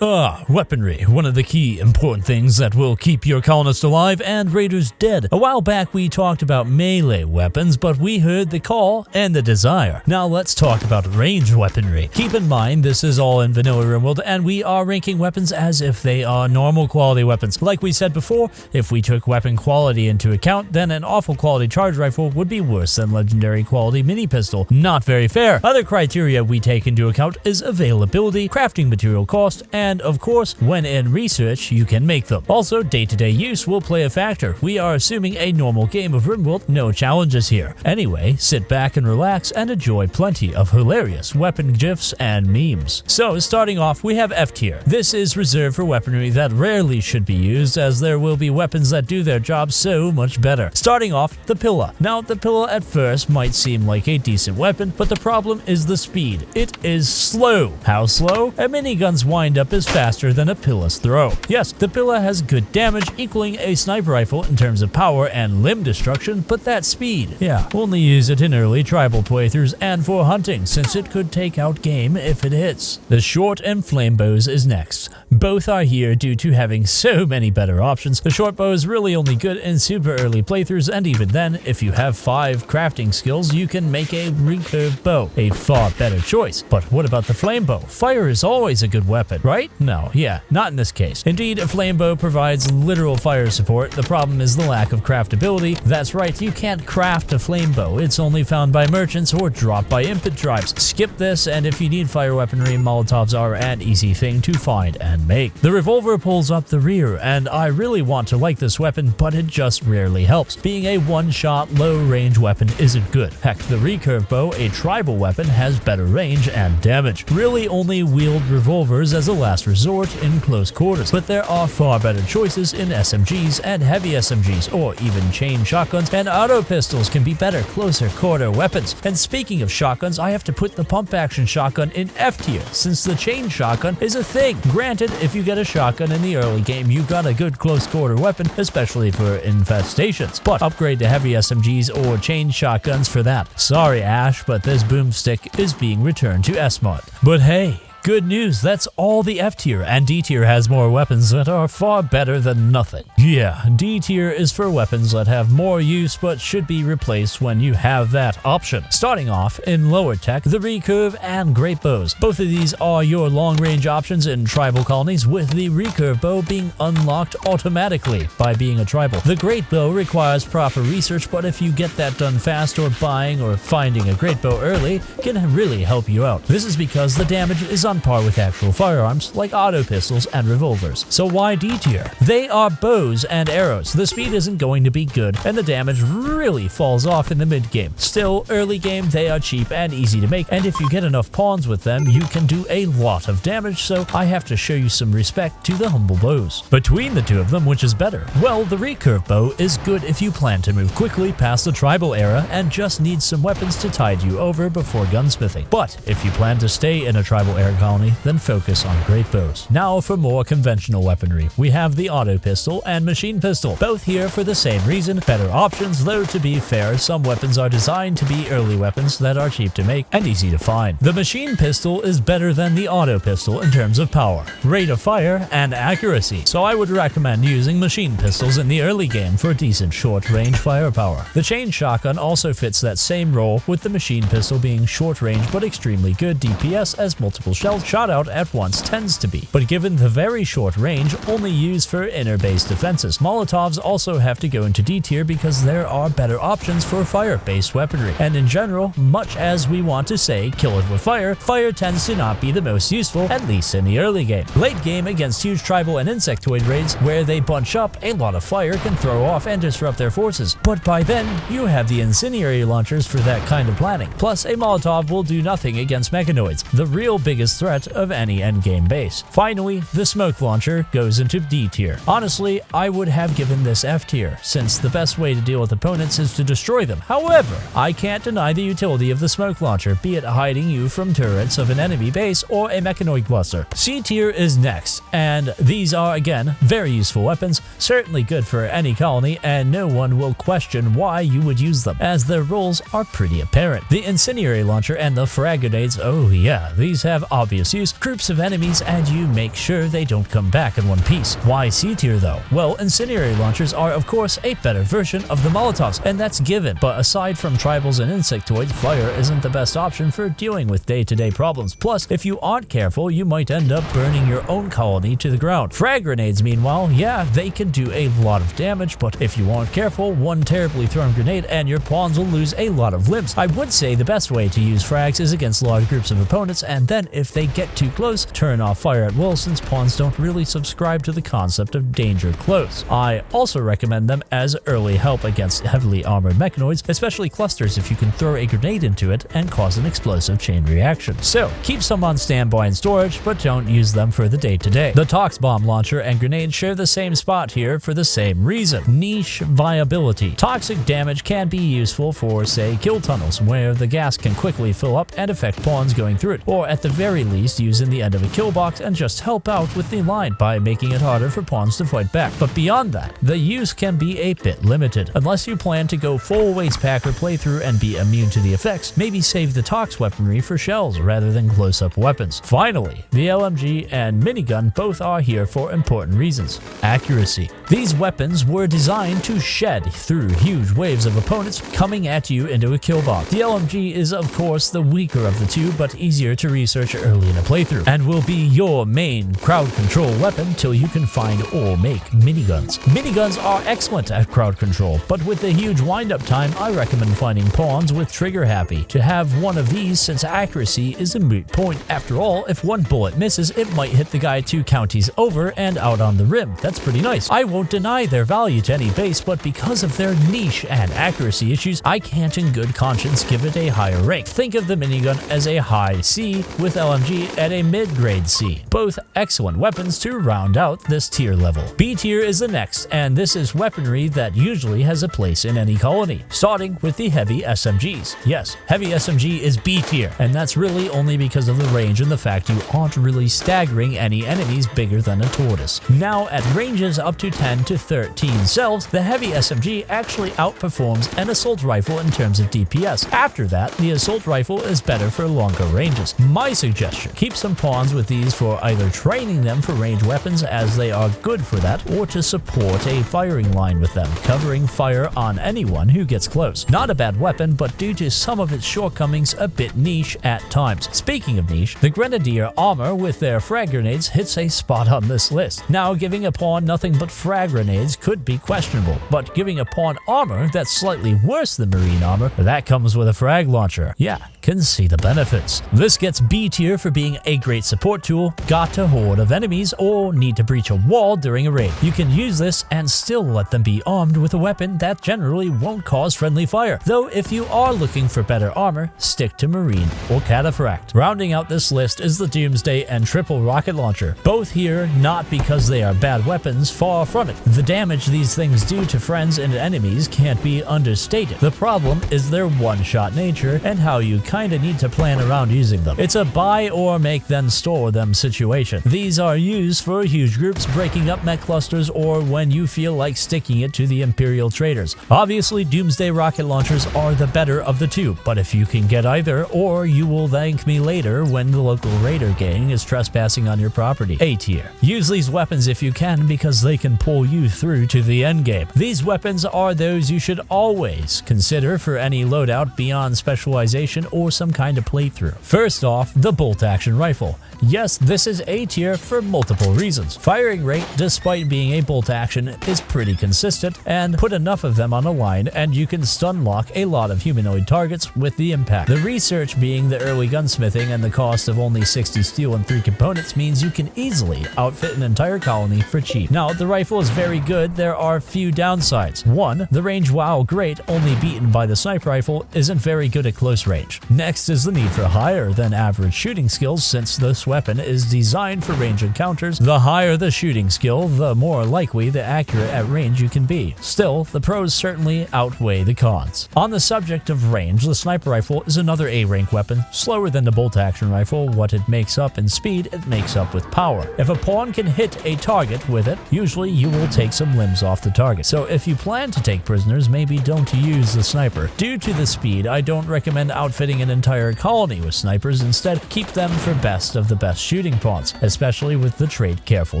Weaponry, one of the key important things that will keep your colonist alive and raiders dead. A while back we talked about melee weapons, but we heard the call and the desire. Now let's talk about ranged weaponry. Keep in mind this is all in vanilla Rimworld and we are ranking weapons as if they are normal quality weapons. Like we said before, if we took weapon quality into account, then an awful quality charge rifle would be worse than legendary quality mini pistol. Not very fair. Other criteria we take into account is availability, crafting material cost, and of course, when in research, you can make them. Also, day-to-day use will play a factor. We are assuming a normal game of Rimworld, no challenges here. Anyway, sit back and relax and enjoy plenty of hilarious weapon gifs and memes. So, starting off, we have F tier. This is reserved for weaponry that rarely should be used, as there will be weapons that do their job so much better. Starting off, the Pillar. Now, the Pillar at first might seem like a decent weapon, but the problem is the speed. It is slow. How slow? A minigun's wind-up is faster than a Pillar's throw. Yes, the Pillar has good damage, equaling a sniper rifle in terms of power and limb destruction, but that speed, yeah, only use it in early tribal playthroughs and for hunting, since it could take out game if it hits. The short and flame bows is next. Both are here due to having so many better options. The short bow is really only good in super early playthroughs, and even then, if you have 5 crafting skills, you can make a recurve bow, a far better choice. But what about the flame bow? Fire is always a good weapon, right? No, yeah, not in this case. Indeed, a flame bow provides literal fire support. The problem is the lack of craftability. That's right, you can't craft a flame bow. It's only found by merchants or dropped by impet drives. Skip this, and if you need fire weaponry, Molotovs are an easy thing to find and make. The revolver pulls up the rear, and I really want to like this weapon, but it just rarely helps. Being a one-shot, low-range weapon isn't good. Heck, the recurve bow, a tribal weapon, has better range and damage. Really only wield revolvers as a last resort in close quarters, but there are far better choices in SMGs and heavy SMGs, or even chain shotguns, and auto pistols can be better closer quarter weapons. And speaking of shotguns, I have to put the pump action shotgun in F tier, since the chain shotgun is a thing. Granted, if you get a shotgun in the early game, you got a good close quarter weapon, especially for infestations, but upgrade to heavy SMGs or chain shotguns for that. Sorry Ash, but this boomstick is being returned to S-Mod. But hey, good news, that's all the F tier, and D tier has more weapons that are far better than nothing. Yeah, D tier is for weapons that have more use but should be replaced when you have that option. Starting off in lower tech, the recurve and great bows. Both of these are your long-range options in tribal colonies, with the recurve bow being unlocked automatically by being a tribal. The great bow requires proper research, but if you get that done fast, or buying or finding a great bow early can really help you out. This is because the damage is on par with actual firearms like auto pistols and revolvers. So why D tier? They are bows and arrows. The speed isn't going to be good, and the damage really falls off in the mid game. Still, early game they are cheap and easy to make, and if you get enough pawns with them, you can do a lot of damage, so I have to show you some respect to the humble bows. Between the two of them, which is better? Well, the recurve bow is good if you plan to move quickly past the tribal era and just need some weapons to tide you over before gunsmithing. But if you plan to stay in a tribal era colony, then focus on great bows. Now for more conventional weaponry. We have the auto pistol and machine pistol, both here for the same reason, better options, though to be fair, some weapons are designed to be early weapons that are cheap to make and easy to find. The machine pistol is better than the auto pistol in terms of power, rate of fire, and accuracy, so I would recommend using machine pistols in the early game for decent short-range firepower. The chain shotgun also fits that same role, with the machine pistol being short-range but extremely good DPS, as multiple shells shot out at once tends to be, but given the very short range, only used for inner base defenses. Molotovs also have to go into D tier because there are better options for fire-based weaponry, and in general, much as we want to say kill it with fire, fire tends to not be the most useful, at least in the early game. Late game against huge tribal and insectoid raids, where they bunch up, a lot of fire can throw off and disrupt their forces, but by then, you have the incendiary launchers for that kind of planning. Plus, a Molotov will do nothing against mechanoids, the real biggest threat of any endgame base. Finally, the smoke launcher goes into D tier. Honestly, I would have given this F tier, since the best way to deal with opponents is to destroy them. However, I can't deny the utility of the smoke launcher, be it hiding you from turrets of an enemy base or a mechanoid cluster. C tier is next, and these are again very useful weapons, certainly good for any colony, and no one will question why you would use them, as their roles are pretty apparent. The incendiary launcher and the frag grenades, oh yeah, these have obvious use, groups of enemies, and you make sure they don't come back in one piece. Why C tier though? Well, incendiary launchers are of course a better version of the Molotovs, and that's given, but aside from tribals and insectoids, fire isn't the best option for dealing with day-to-day problems. Plus, if you aren't careful, you might end up burning your own colony to the ground. Frag grenades, meanwhile, yeah, they can do a lot of damage, but if you aren't careful, one terribly thrown grenade and your pawns will lose a lot of limbs. I would say the best way to use frags is against large groups of opponents, and then if they get too close, turn off fire at will, since pawns don't really subscribe to the concept of danger close. I also recommend them as early help against heavily armored mechanoids, especially clusters if you can throw a grenade into it and cause an explosive chain reaction. So, keep some on standby in storage, but don't use them for the day-to-day. The Tox Bomb launcher and grenade share the same spot here for the same reason: niche viability. Toxic damage can be useful for, say, kill tunnels, where the gas can quickly fill up and affect pawns going through it, or at the very least use in the end of a kill box and just help out with the line by making it harder for pawns to fight back. But beyond that, the use can be a bit limited. Unless you plan to go full waste packer playthrough and be immune to the effects, maybe save the Tox weaponry for shells rather than close-up weapons. Finally, the LMG and minigun both are here for important reasons. Accuracy. These weapons were designed to shed through huge waves of opponents coming at you into a kill box. The LMG is of course the weaker of the two, but easier to research early in a playthrough, and will be your main crowd control weapon till you can find or make miniguns. Miniguns are excellent at crowd control, but with the huge wind-up time, I recommend finding pawns with trigger happy to have one of these, since accuracy is a moot point. After all, if one bullet misses, it might hit the guy 2 counties over and out on the rim. That's pretty nice. I won't deny their value to any base, but because of their niche and accuracy issues, I can't in good conscience give it a higher rank. Think of the minigun as a high C, with LMG at a mid-grade C. Both excellent weapons to round out this tier level. B tier is the next, and this is weaponry that usually has a place in any colony, starting with the heavy SMGs. Yes, heavy SMG is B tier, and that's really only because of the range and the fact you aren't really staggering any enemies bigger than a tortoise. Now, at ranges up to 10 to 13 cells, the heavy SMG actually outperforms an assault rifle in terms of DPS. After that, the assault rifle is better for longer ranges. My suggestion, keep some pawns with these for either training them for range weapons, as they are good for that, or to support a firing line with them, covering fire on anyone who gets close. Not a bad weapon, but due to some of its shortcomings, a bit niche at times. Speaking of niche, the Grenadier armor with their frag grenades hits a spot on this list. Now, giving a pawn nothing but frag grenades could be questionable, but giving a pawn armor that's slightly worse than marine armor that comes with a frag launcher, yeah, can see the benefits. This gets B tier for being a great support tool, got a horde of enemies, or need to breach a wall during a raid. You can use this and still let them be armed with a weapon that generally won't cause friendly fire, though if you are looking for better armor, stick to marine or cataphract. Rounding out this list is the Doomsday and triple rocket launcher. Both here not because they are bad weapons, far from it. The damage these things do to friends and enemies can't be understated. The problem is their one-shot nature and how you kinda need to plan around using them. It's a buy or make then store them situation. These are used for huge groups breaking up mech clusters, or when you feel like sticking it to the Imperial traders. Obviously, Doomsday rocket launchers are the better of the two, but if you can get either, or you will thank me later when the local raider gang is trespassing on your property. A tier. Use these weapons if you can, because they can pull you through to the endgame. These weapons are those you should always consider for any loadout beyond specialization or some kind of playthrough. First off, the bolt-action rifle. Yes, this is A tier for multiple reasons. Firing rate, despite being a bolt action, is pretty consistent, and put enough of them on a line and you can stun lock a lot of humanoid targets with the impact. The research being the early gunsmithing and the cost of only 60 steel and 3 components means you can easily outfit an entire colony for cheap. Now, the rifle is very good. There are few downsides. 1. The range, while great, only beaten by the sniper rifle, isn't very good at close range. Next is the need for higher than average shooting skills, since this weapon is designed for range encounters. The higher the shooting skill, the more likely the accurate at range you can be. Still, the pros certainly outweigh the cons. On the subject of range, the sniper rifle is another A-rank weapon. Slower than the bolt-action rifle, what it makes up in speed, it makes up with power. If a pawn can hit a target with it, usually you will take some limbs off the target. So if you plan to take prisoners, maybe don't use the sniper. Due to the speed, I don't recommend outfitting an entire colony with snipers. Instead, keep them for best of the best shooting pawns, especially with the trait Careful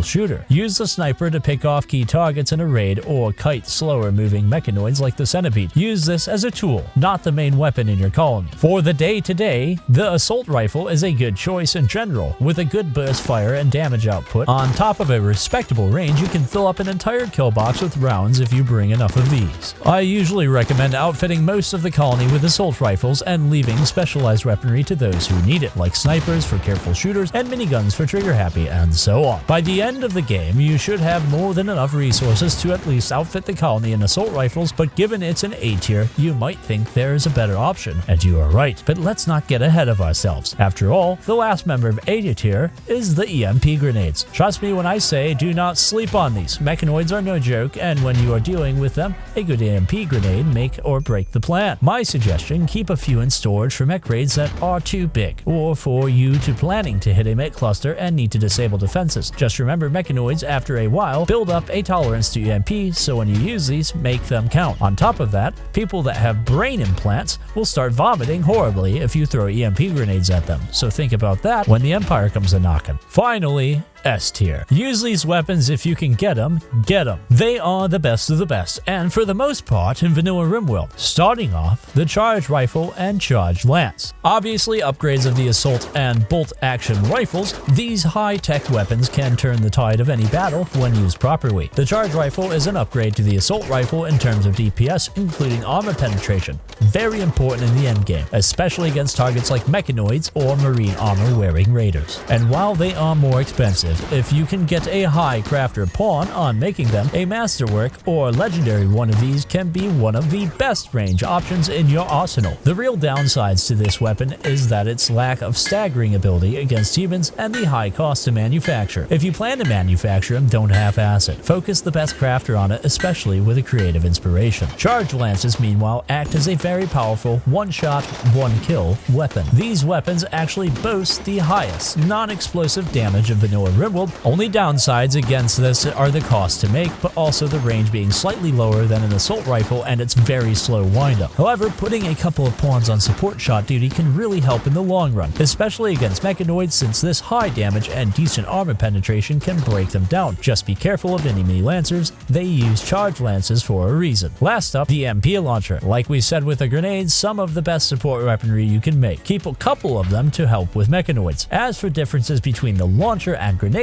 Shooter. Use the sniper to pick off key targets in a raid or kite slower moving mechanoids like the centipede. Use this as a tool, not the main weapon in your colony. For the day-to-day, the assault rifle is a good choice in general, with a good burst fire and damage output. On top of a respectable range, you can fill up an entire kill box with rounds if you bring enough of these. I usually recommend outfitting most of the colony with assault rifles and leaving specialized weaponry to those who need it, like snipers for careful shooters and miniguns for trigger happy, and so on. By the end of the game, you should have more than enough resources to at least outfit the colony in assault rifles, but given it's an A tier, you might think there is a better option, and you are right. But let's not get ahead of ourselves. After all, the last member of A tier is the EMP grenades. Trust me when I say do not sleep on these. Mechanoids are no joke, and when you are dealing with them, a good EMP grenade make or break the plan. My suggestion, keep a few in storage for mech raids that are too big, or for you to planning to hit a mech cluster and need to disable defenses. Just remember, mechanoids after a while build up a tolerance to EMP, so when you use these, make them count. On top of that, people that have brain implants will start vomiting horribly if you throw EMP grenades at them, so think about that when the Empire comes a-knockin'. Finally, S tier. Use these weapons if you can get them, get them. They are the best of the best, and for the most part in vanilla Rimworld. Starting off, the charged rifle and charged lance. Obviously, upgrades of the assault and bolt action rifles, these high-tech weapons can turn the tide of any battle when used properly. The charged rifle is an upgrade to the assault rifle in terms of DPS, including armor penetration. Very important in the endgame, especially against targets like mechanoids or marine armor-wearing raiders. And while they are more expensive, if you can get a high crafter pawn on making them, a masterwork or legendary one of these can be one of the best range options in your arsenal. The real downsides to this weapon is that its lack of staggering ability against humans and the high cost to manufacture. If you plan to manufacture them, don't half-ass it. Focus the best crafter on it, especially with a creative inspiration. Charged lances, meanwhile, act as a very powerful one-shot, one-kill weapon. These weapons actually boast the highest non-explosive damage of vanilla Rimworld. Only downsides against this are the cost to make, but also the range being slightly lower than an assault rifle and its very slow windup. However, putting a couple of pawns on support shot duty can really help in the long run, especially against mechanoids, since this high damage and decent armor penetration can break them down. Just be careful of enemy lancers, they use charged lances for a reason. Last up, the MP launcher. Like we said with the grenades, some of the best support weaponry you can make. Keep a couple of them to help with mechanoids. As for differences between the launcher and grenades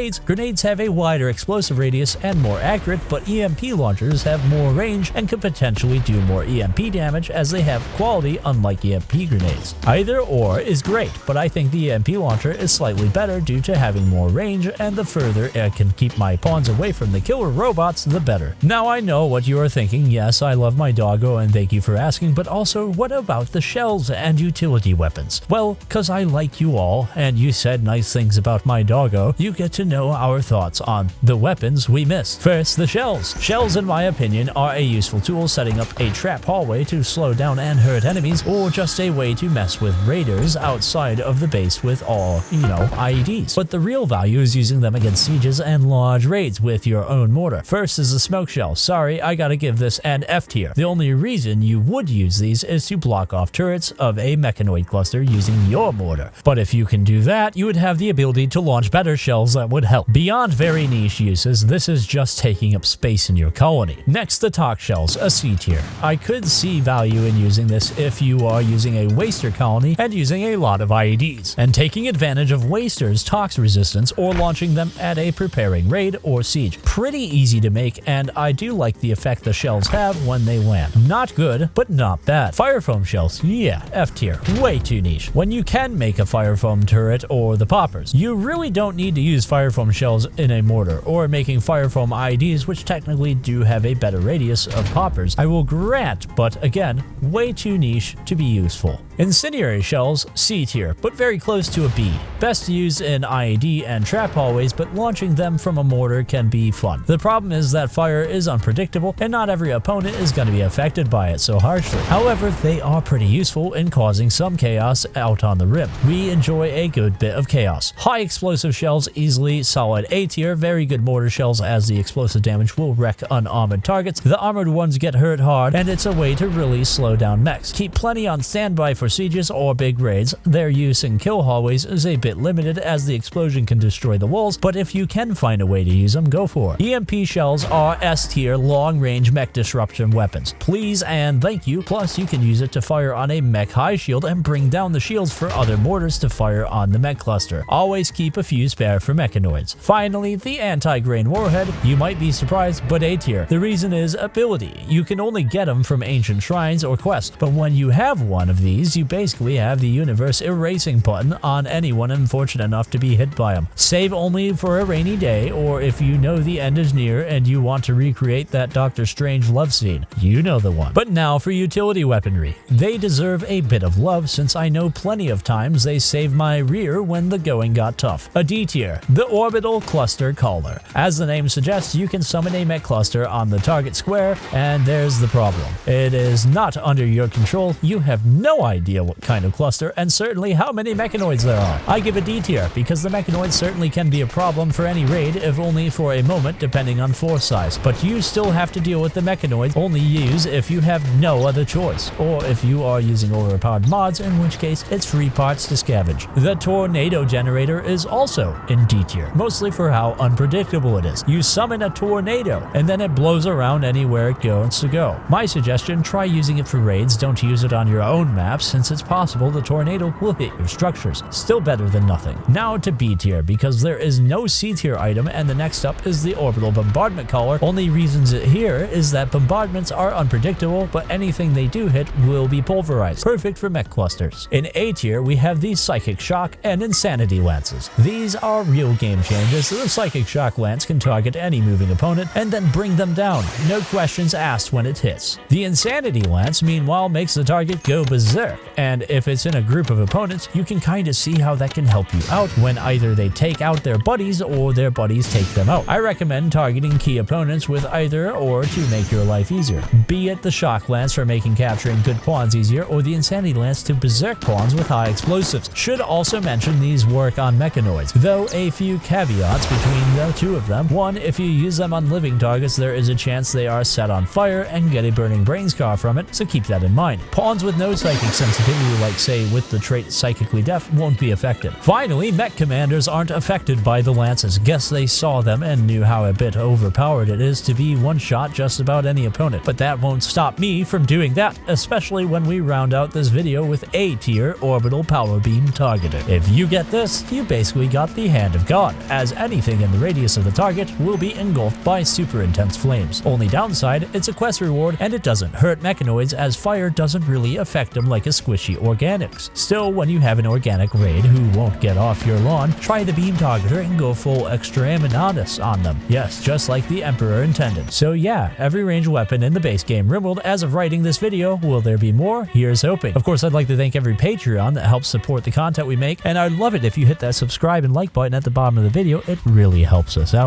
have a wider explosive radius and more accurate, but EMP launchers have more range and could potentially do more EMP damage as they have quality unlike EMP grenades. Either or is great, but I think the EMP launcher is slightly better due to having more range, and the further I can keep my pawns away from the killer robots, the better. Now I know what you are thinking. Yes, I love my doggo and thank you for asking, but also what about the shells and utility weapons? Well, cause I like you all and you said nice things about my doggo, you get to know our thoughts on the weapons we missed. First, the shells. Shells, in my opinion, are a useful tool setting up a trap hallway to slow down and hurt enemies, or just a way to mess with raiders outside of the base with all, IEDs. But the real value is using them against sieges and large raids with your own mortar. First is the smoke shell. Sorry, I gotta give this an F tier. The only reason you would use these is to block off turrets of a mechanoid cluster using your mortar. But if you can do that, you would have the ability to launch better shells that would help. Beyond very niche uses, this is just taking up space in your colony. Next, the talk shells, a C tier. I could see value in using this if you are using a waster colony and using a lot of IEDs, and taking advantage of wasters' tox resistance or launching them at a preparing raid or siege. Pretty easy to make, and I do like the effect the shells have when they land. Not good, but not bad. Fire foam shells, yeah, F tier. Way too niche. When you can make a fire foam turret or the poppers, you really don't need to use fire foam shells in a mortar, or making fire foam IEDs, which technically do have a better radius of poppers, I will grant, but again, way too niche to be useful. Incendiary shells, C tier, but very close to a B. Best to use in IED and trap hallways, but launching them from a mortar can be fun. The problem is that fire is unpredictable, and not every opponent is going to be affected by it so harshly. However, they are pretty useful in causing some chaos out on the rim. We enjoy a good bit of chaos. High explosive shells, easily solid A tier, very good mortar shells as the explosive damage will wreck unarmored targets. The armored ones get hurt hard, and it's a way to really slow down mechs. Keep plenty on standby for for sieges or big raids. Their use in kill hallways is a bit limited as the explosion can destroy the walls, but if you can find a way to use them, go for it. EMP shells are S-tier long-range mech disruption weapons. Please and thank you, plus you can use it to fire on a mech high shield and bring down the shields for other mortars to fire on the mech cluster. Always keep a few spare for mechanoids. Finally, the anti-grain warhead. You might be surprised, but A-tier. The reason is ability. You can only get them from ancient shrines or quests, but when you have one of these, you basically have the universe erasing button on anyone unfortunate enough to be hit by them. Save only for a rainy day, or if you know the end is near and you want to recreate that Doctor Strange love scene. You know the one. But now for utility weaponry. They deserve a bit of love since I know plenty of times they saved my rear when the going got tough. A D tier, the Orbital Cluster Caller. As the name suggests, you can summon a mech cluster on the target square, and there's the problem. It is not under your control. You have no idea what kind of cluster and certainly how many mechanoids there are. I give a D tier because the mechanoids certainly can be a problem for any raid, if only for a moment depending on force size, but you still have to deal with the mechanoids only use if you have no other choice, or if you are using overpowered mods, in which case it's free parts to scavenge. The Tornado Generator is also in D tier, mostly for how unpredictable it is. You summon a tornado and then it blows around anywhere it goes to go. My suggestion, try using it for raids, don't use it on your own maps since it's possible the tornado will hit your structures. Still better than nothing. Now to B tier, because there is no C tier item, and the next up is the Orbital Bombardment Caller. Only reasons it here is that bombardments are unpredictable, but anything they do hit will be pulverized. Perfect for mech clusters. In A tier, we have the Psychic Shock and Insanity Lances. These are real game changers. The Psychic Shock Lance can target any moving opponent and then bring them down. No questions asked when it hits. The Insanity Lance, meanwhile, makes the target go berserk, and if it's in a group of opponents, you can kinda see how that can help you out when either they take out their buddies or their buddies take them out. I recommend targeting key opponents with either or to make your life easier. Be it the Shock Lance for making capturing good pawns easier, or the Insanity Lance to berserk pawns with high explosives. Should also mention these work on mechanoids, though a few caveats between the two of them. One, if you use them on living targets, there is a chance they are set on fire and get a burning brain scar from it, so keep that in mind. Pawns with no psychic sensitivity, like say with the trait Psychically Deaf, won't be affected. Finally, mech commanders aren't affected by the lances. Guess they saw them and knew how a bit overpowered it is to be one-shot just about any opponent, but that won't stop me from doing that, especially when we round out this video with A tier Orbital Power Beam Targeter. If you get this, you basically got the Hand of God, as anything in the radius of the target will be engulfed by super intense flames. Only downside, it's a quest reward and it doesn't hurt mechanoids as fire doesn't really affect them like a squishy organics. Still, when you have an organic raid who won't get off your lawn, try the beam targeter and go full extremaminatus on them. Yes, just like the Emperor intended. So yeah, every ranged weapon in the base game Rimworld as of writing this video. Will there be more? Here's hoping. Of course, I'd like to thank every Patreon that helps support the content we make, and I'd love it if you hit that subscribe and like button at the bottom of the video. It really helps us out.